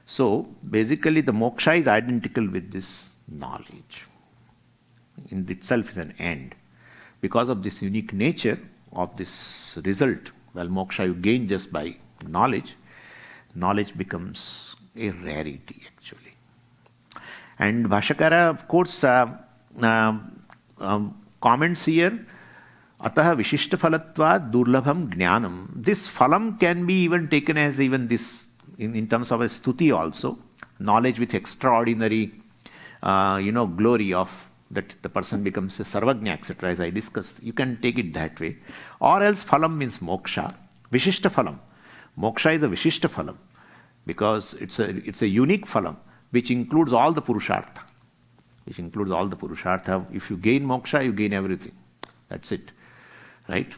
So, basically the moksha is identical with this knowledge. In itself is an end. because of this unique nature of this result, well, moksha you gain just by knowledge, knowledge becomes a rarity actually. And Bhashyakara quotes comments here, Ataha Vishishta Phalatva Durlabham Jnanam. This phalam can be even taken as even this, in terms of a stuti also, knowledge with extraordinary, glory of that the person becomes a sarvajna, etc. As I discussed, you can take it that way. Or else phalam means moksha, Vishishta Phalam. Moksha is a Vishishta Phalam because it's a unique phalam which includes all the purushartha. If you gain moksha, you gain everything. That's it. Right?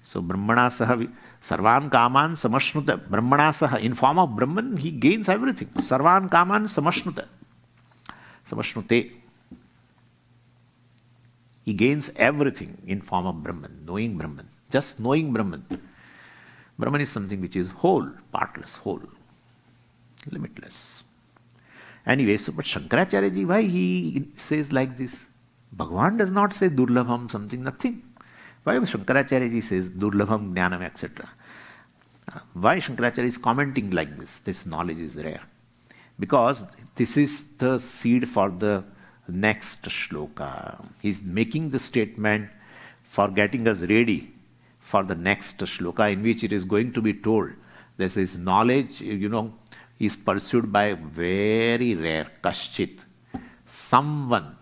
So Brahmana saha sarvan kaman samashnuta. Brahmana saha, in form of Brahman, he gains everything. Sarvan kaman samashnuta. Samashnute. He gains everything in form of Brahman, knowing Brahman. Just knowing Brahman. Brahman is something which is whole, partless, whole, limitless. Anyway, so but Shankaracharya ji, why he says like this? Bhagavan does not say Durlabham something, nothing. Why Shankaracharya ji says Durlabham Jnanam, etc.? Why Shankaracharya is commenting like this? This knowledge is rare. Because this is the seed for the next shloka. He's making the statement for getting us ready for the next shloka, in which it is going to be told this is knowledge, is pursued by very rare, kaschit. Someone,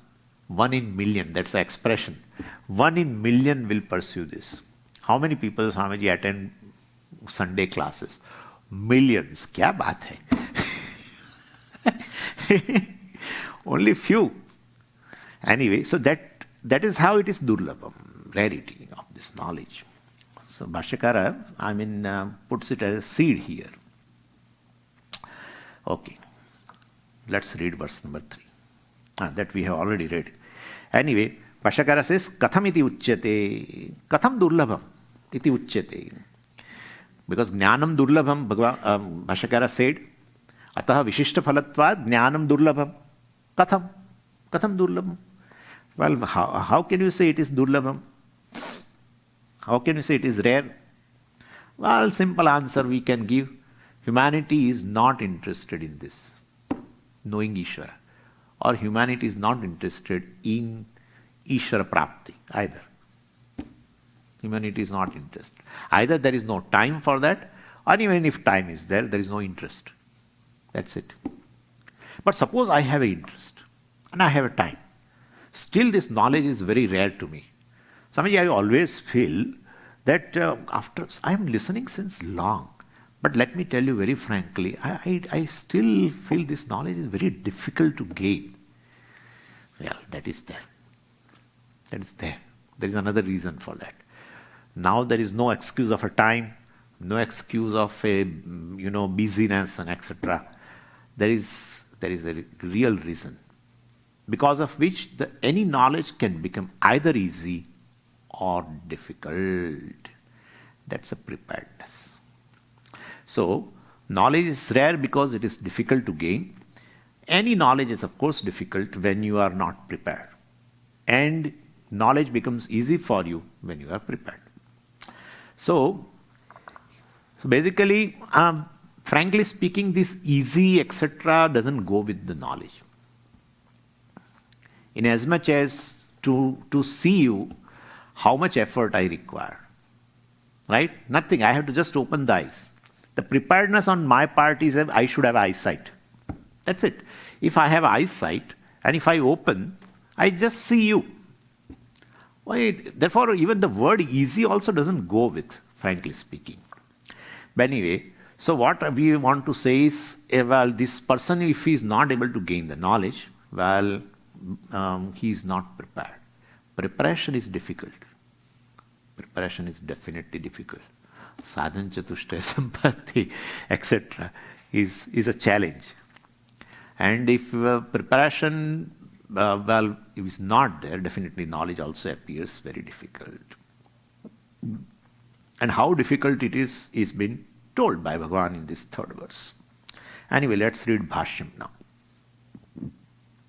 1 in million, that's the expression. 1 in million will pursue this. How many people, Swamiji, attend Sunday classes? Millions. Kya baat hai? Only few. Anyway, so that is how it is durlabham, rarity of this knowledge. So Bhashyakara, puts it as a seed here. Okay, let's read verse number 3. That we have already read. Anyway, Bhashyakara says, Katham iti uchyate, Katham durlabham iti uchyate. Because Jnanam durlabham, Bhashyakara said, Ataha Vishishta Phalatva Jnanam durlabham. Katham durlabham. Well, how can you say it is durlabham? How can you say it is rare? Well, simple answer we can give. Humanity is not interested in this, knowing Ishvara. Or humanity is not interested in Ishvara Prapti either. Humanity is not interested. Either there is no time for that, or even if time is there, there is no interest. That's it. But suppose I have an interest and I have a time. Still this knowledge is very rare to me. Swamiji, I always feel that after I am listening since long, but let me tell you very frankly, I still feel this knowledge is very difficult to gain. Well, that is there. That is there. There is another reason for that. Now there is no excuse of a time, no excuse of a busyness and etc. There is a real reason, because of which any knowledge can become either easy or difficult. That's a preparedness. So, knowledge is rare because it is difficult to gain. Any knowledge is of course difficult when you are not prepared. And knowledge becomes easy for you when you are prepared. So basically, frankly speaking, this easy etc. doesn't go with the knowledge. In as much as to see you, how much effort I require. Right? Nothing. I have to just open the eyes. The preparedness on my part is I should have eyesight. That's it. If I have eyesight and if I open, I just see you. Therefore, even the word easy also doesn't go with, frankly speaking. But anyway, so what we want to say is, well, this person, if he is not able to gain the knowledge, well, he is not prepared. Preparation is difficult. Preparation is definitely difficult. Sadhan chatushtaya sampatti, etc. is a challenge. And if preparation, if it's not there, definitely knowledge also appears very difficult. And how difficult it is been told by Bhagavan in this third verse. Anyway, let's read Bhashyam now.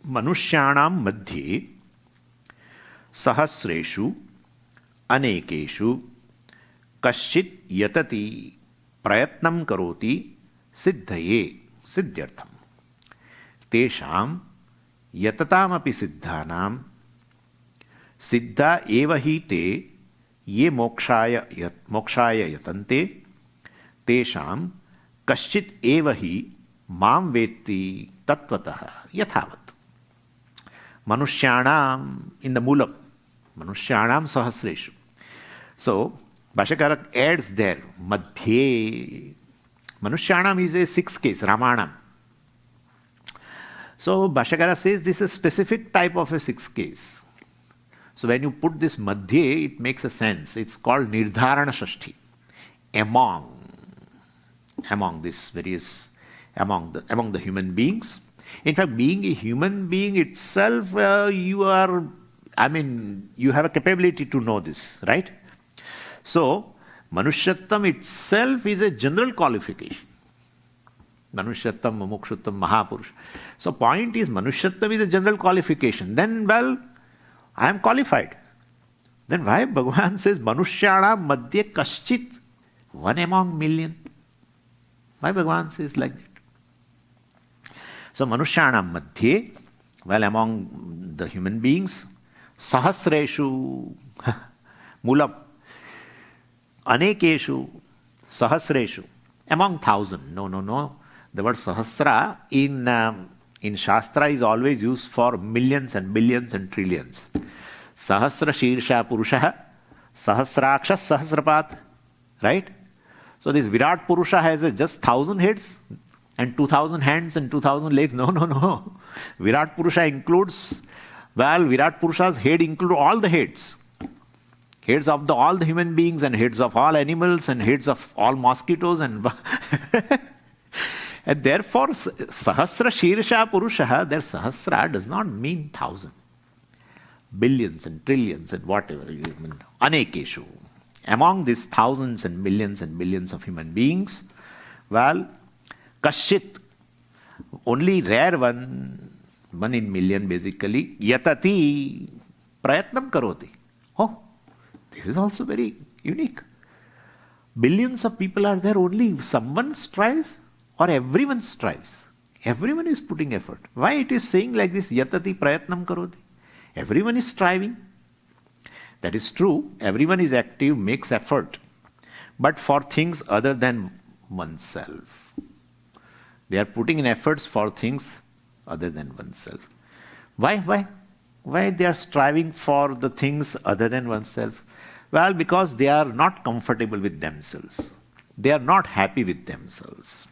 Manushyanam madhye sahasreshu अनेकेषु कश्चित् यतति प्रयत्नं करोति सिद्धये सिद्ध्यर्थम तेषां यततामपि सिद्धानां सिद्धा एव हि ते ये मोक्षाय यतन्ते तेषां कश्चित् एव हि मां वेत्ति तत्त्वतः यथावत् मनुष्याणाम in the Moolam मनुष्याणाम सहस्रेषु. So Bhashyakara adds there madhye. Manushyanam is a sixth case, Ramanam. So Bhashyakara says this is a specific type of a sixth case. So when you put this madhye, it makes a sense. It's called Nirdharana Shashti. Among this various, among the human beings. In fact, being a human being itself, you have a capability to know this, right? So, Manushyattam itself is a general qualification. Manushyattam, Mumukshuttam, Mahapurush. So, point is, Manushyattam is a general qualification. Then, well, I am qualified. Then why Bhagavan says, Manushyanam madhye kaschit, one among million? Why Bhagavan says like that? So, Manushyanam madhye, well, among the human beings, sahasreshu, mulam, anekeshu, sahasreshu, among thousand. No. The word sahasra in Shastra is always used for millions and billions and trillions. Sahasra Shirsha Purusha, Sahasraksha Sahasrapat. Right? So this Virat Purusha has just 1,000 heads and 2,000 hands and 2,000 legs. No. Virat Purusha includes, Virat Purusha's head includes all the heads. Heads of all the human beings and heads of all animals and heads of all mosquitoes and and therefore Sahasra Shirsha Purusha, their Sahasra does not mean 1,000. Billions and trillions and whatever you mean. Anekeshu. Among these thousands and billions of human beings, Kashit, only rare one in million basically, Yatati Prayatnam Karoti. Oh, this is also very unique. Billions of people are there, only someone strives or everyone strives. Everyone is putting effort. Why it is saying like this, Yatati Prayatnam Karoti? Everyone is striving. That is true. Everyone is active, makes effort. But for things other than oneself. They are putting in efforts for things other than oneself. Why? Why they are striving for the things other than oneself? Well, because they are not comfortable with themselves. They are not happy with themselves.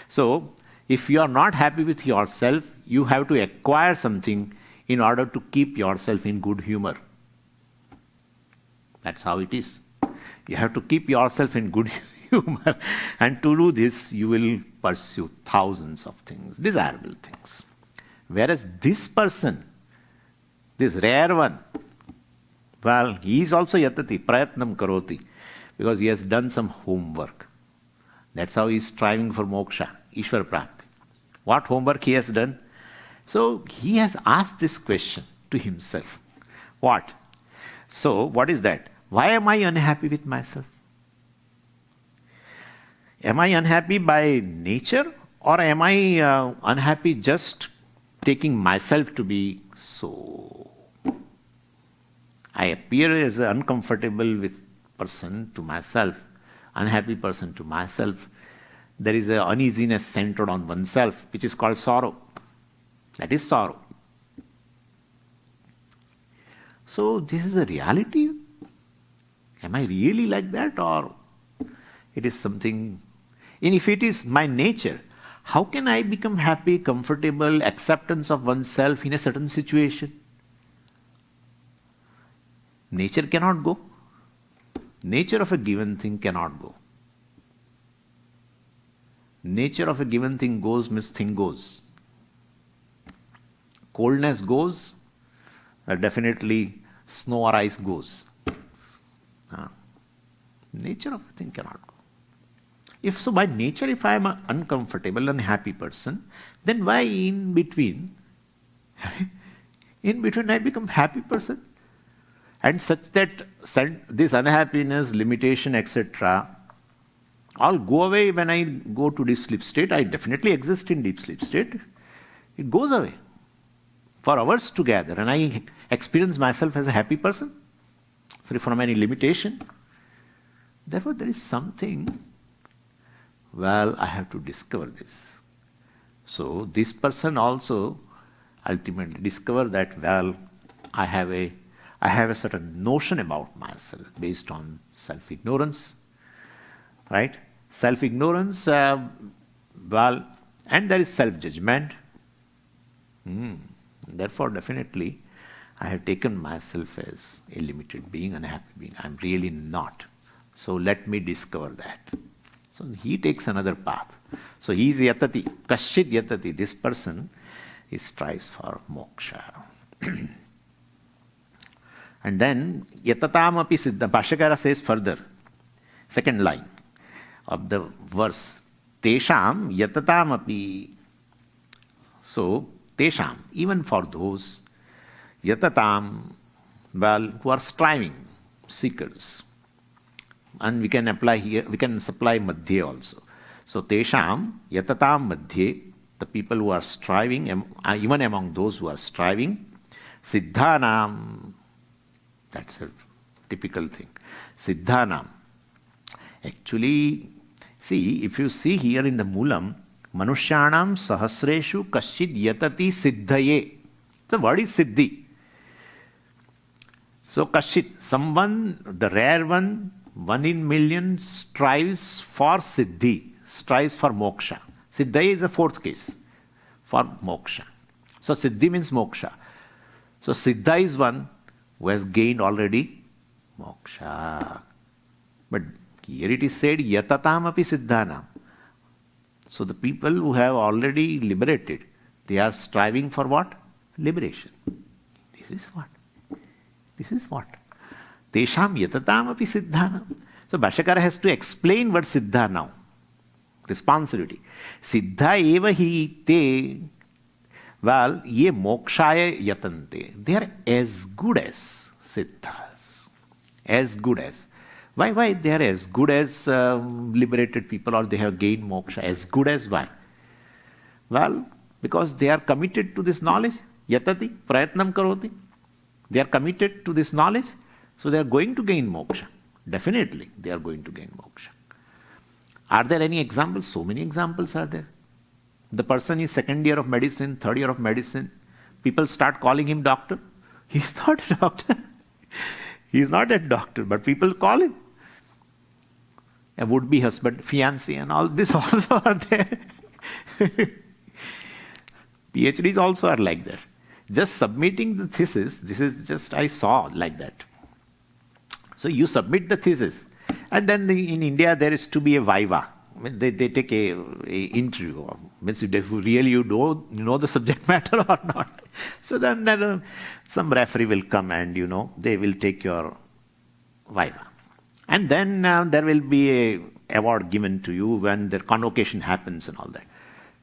So, if you are not happy with yourself, you have to acquire something in order to keep yourself in good humor. That's how it is. You have to keep yourself in good humor. And to do this, you will pursue thousands of things, desirable things. Whereas this person, this rare one, he is also yatati, prayatnam karoti, because he has done some homework. That's how he is striving for moksha, Ishvara Prapti. What homework he has done? So he has asked this question to himself. What? So what is that? Why am I unhappy with myself? Am I unhappy by nature, or am I unhappy just taking myself to be so? I appear as an uncomfortable with person to myself, unhappy person to myself. There is an uneasiness centered on oneself, which is called sorrow. That is sorrow. So this is a reality. Am I really like that, or it is something? And if it is my nature, how can I become happy, comfortable, acceptance of oneself in a certain situation? Nature cannot go. Nature of a given thing cannot go. Nature of a given thing goes means thing goes. Coldness goes, definitely snow or ice goes. Nature of a thing cannot go. If so, by nature, if I am an uncomfortable, unhappy person, then why in between I become happy person? and such that this unhappiness, limitation, etc., all go away when I go to deep sleep state. I definitely exist in deep sleep state. It goes away for hours together, and I experience myself as a happy person, free from any limitation. Therefore, there is something, well, I have to discover this. So, this person also ultimately discover that, well, I have a certain notion about myself based on self-ignorance, right? Self-ignorance, well, and there is self-judgment. Therefore, definitely, I have taken myself as a limited being, unhappy being. I am really not. So let me discover that. So he takes another path. So he is yatati, kashit yatati. This person, he strives for moksha. And then yatatam api siddha. Bhashyakara says further, second line of the verse, tesham yatatam api. So tesham, even for those yatatam, well, who are striving, seekers. And we can apply here, we can supply madhye also. So tesham yatatam madhye, the people who are striving, even among those who are striving, siddhanam, that's a typical thing. Siddhanam. Actually, see, if you see here in the Moolam, Manushyanam sahasreshu kashid yatati siddhaye. The word is siddhi. So kashid, someone, the rare one in million, strives for siddhi, strives for moksha. Siddhaye is the fourth case for moksha. So siddhi means moksha. So siddha is one who has gained already moksha. But here it is said, yatatam api siddhanam. So the people who have already liberated, they are striving for what? Liberation. This is what? This is what? Tesham yatatam api siddhanam. So Bhashyakara has to explain what siddha now. Responsibility. Siddha eva hi te. Well, ye mokshaya yatante. They are as good as siddhas. As good as. Why they are as good as liberated people, or they have gained moksha? As good as why? Well, because they are committed to this knowledge. Yatati, prayatnam karoti. They are committed to this knowledge, so they are going to gain moksha. Definitely, they are going to gain moksha. Are there any examples? So many examples are there. The person is second year of medicine, third year of medicine. People start calling him doctor. He's not a doctor. He's not a doctor, but people call him a would-be husband, fiancé, and all this also are there. PhDs also are like that. Just submitting the thesis, this is just, I saw like that. So you submit the thesis, and then in India there is to be a viva. I mean, they take a interview. Means if really you know the subject matter or not. So then some referee will come and they will take your viva. And then there will be a award given to you when the convocation happens and all that.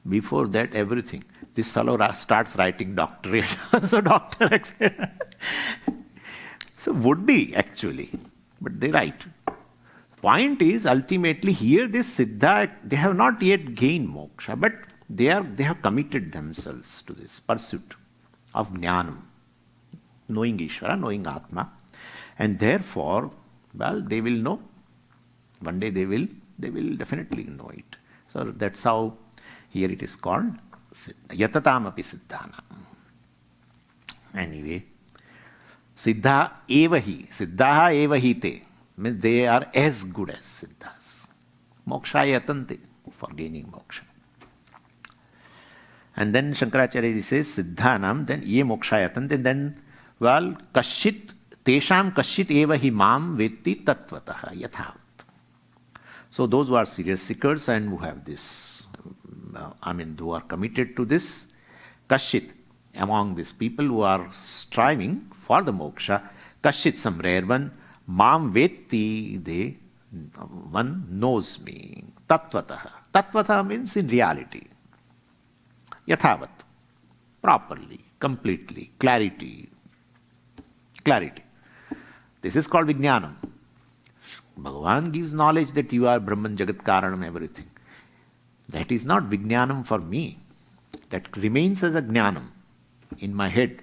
Before that, everything. This fellow starts writing doctorate. So doctor, etc. So would be actually, but they write. Point is, ultimately here this siddha, they have not yet gained moksha, but they have committed themselves to this pursuit of jnanam, knowing Ishvara, knowing Atma, and therefore, well, they will know. One day they will definitely know it. So that's how here it is called yatatam api siddhanam. Anyway, siddha evahi, siddhaha evahi te. Means they are as good as siddhas. Moksha yatante, for gaining moksha. And then Shankaracharya says siddhanam, then ye moksha yatante, then well, kashit, tesham kashit eva hi mam vetti tattvataha yathavat. So those who are serious seekers and who have this, who are committed to this, kashit, among these people who are striving for the moksha, kashit, some rare one, Mam vetti, one knows me. Tattvataha. Tattvataha means in reality. Yathavat. Properly, completely, clarity. Clarity. This is called Vijnanam. Bhagavan gives knowledge that you are Brahman, Jagat Karanam, everything. That is not Vijnanam for me. That remains as a Jnanam in my head.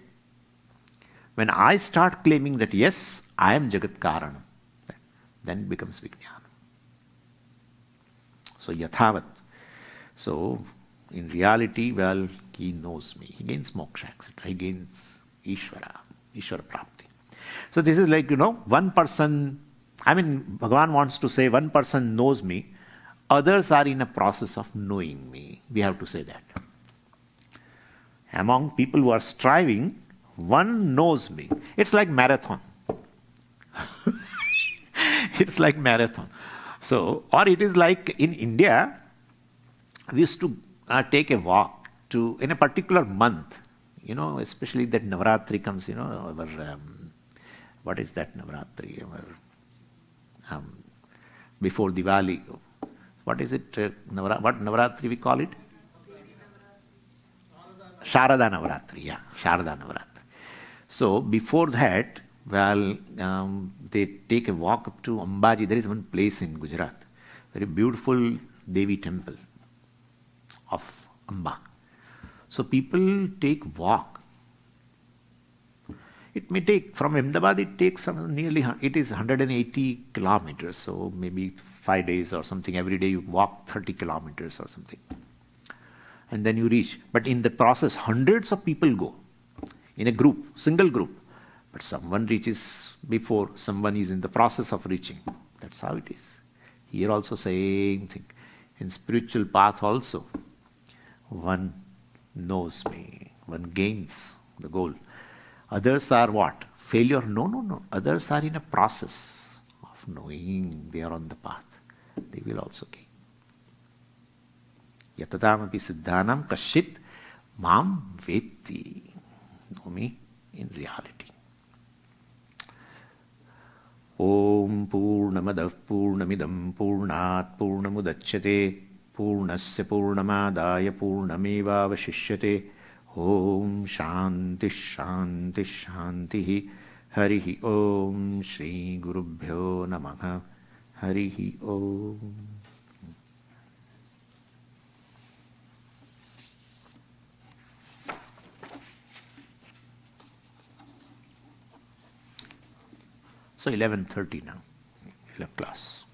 When I start claiming that yes, I am Jagat Karanam, then it becomes Vijnanam. So Yathavat. So in reality, well, he knows me. He gains moksha, etc. He gains Ishvara Prapti. So this is like, one person, Bhagavan wants to say one person knows me, others are in a process of knowing me. We have to say that. Among people who are striving, one knows me. It's like marathon. It's like marathon. So, or it is like in India, we used to take a walk in a particular month, especially that Navaratri comes, what is that Navaratri? Before Diwali. What is it? What Navaratri we call it? Sharada Navaratri, yeah, Sharada Navaratri. So before that, they take a walk up to Ambaji. There is one place in Gujarat, very beautiful Devi temple of Amba. So people take walk. It may take, from Ahmedabad, it takes it is 180 kilometers, so maybe 5 days or something. Every day you walk 30 kilometers or something. And then you reach. But in the process, hundreds of people go in a group, single group. But someone reaches before, someone is in the process of reaching. That's how it is. Here also same thing. In spiritual path also, one knows me, one gains the goal. Others are what? Failure? No. Others are in a process of knowing they are on the path. They will also gain. Yatadamapi siddhanam kashit mam veti. Know me in reality. Om Purnamadav Purnamidam Purnat Purnamudachyate Purnasya Purnamadaya Purnameva Vashishyate. Om Shanti Shanti Shanti Harihi Om Shri Gurubhyo Namaha Harihi Om. So 11:30 now, class.